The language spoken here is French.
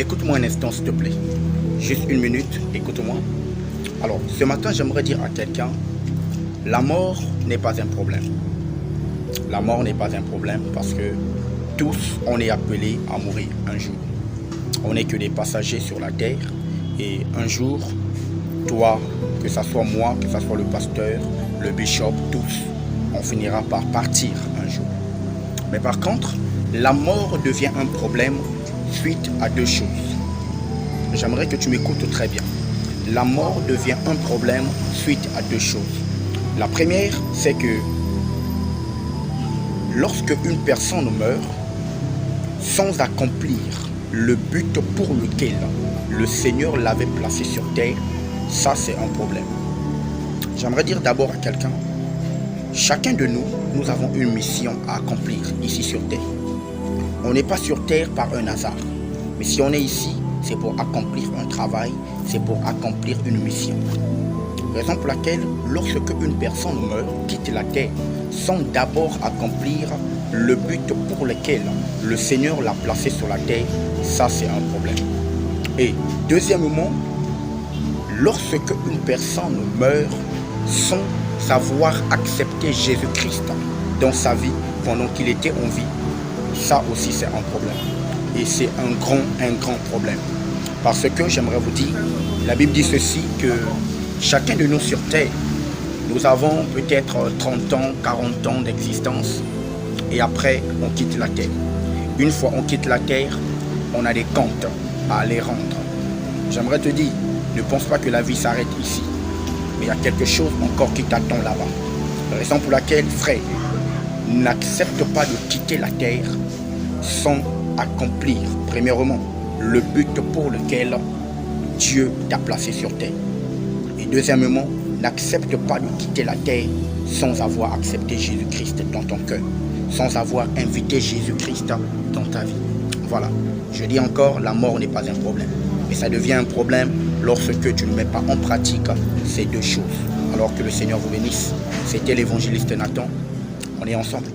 Écoute-moi un instant, s'il te plaît. Juste une minute, écoute-moi. Alors, ce matin, j'aimerais dire à quelqu'un, la mort n'est pas un problème. La mort n'est pas un problème parce que tous, on est appelés à mourir un jour. On n'est que des passagers sur la terre et un jour, toi, que ce soit moi, que ce soit le pasteur, le bishop, tous, on finira par partir un jour. Mais par contre, la mort devient un problème suite à deux choses. J'aimerais que tu m'écoutes très bien. La mort devient un problème suite à deux choses. La première, c'est que lorsque une personne meurt sans accomplir le but pour lequel le Seigneur l'avait placé sur terre, ça c'est un problème. J'aimerais dire d'abord à quelqu'un, chacun de nous, nous avons une mission à accomplir ici sur terre. On n'est pas sur terre par un hasard, mais si on est ici, c'est pour accomplir un travail, c'est pour accomplir une mission. Raison pour laquelle, lorsque une personne meurt, quitte la terre, sans d'abord accomplir le but pour lequel le Seigneur l'a placé sur la terre, ça c'est un problème. Et deuxièmement, lorsque une personne meurt sans savoir accepter Jésus-Christ dans sa vie pendant qu'il était en vie, ça aussi c'est un problème. Et c'est un grand problème. Parce que j'aimerais vous dire, la Bible dit ceci, que chacun de nous sur terre, nous avons peut-être 30 ans, 40 ans d'existence et après on quitte la terre. Une fois on quitte la terre, on a des comptes à aller rendre. J'aimerais te dire, ne pense pas que la vie s'arrête ici, mais il y a quelque chose encore qui t'attend là-bas. Raison pour laquelle, frère, n'accepte pas de quitter la terre sans accomplir, premièrement, le but pour lequel Dieu t'a placé sur terre. Et deuxièmement, n'accepte pas de quitter la terre sans avoir accepté Jésus-Christ dans ton cœur, sans avoir invité Jésus-Christ dans ta vie. Voilà, je dis encore, la mort n'est pas un problème, mais ça devient un problème lorsque tu ne mets pas en pratique ces deux choses. Alors que le Seigneur vous bénisse. C'était l'évangéliste Nathan, on est ensemble.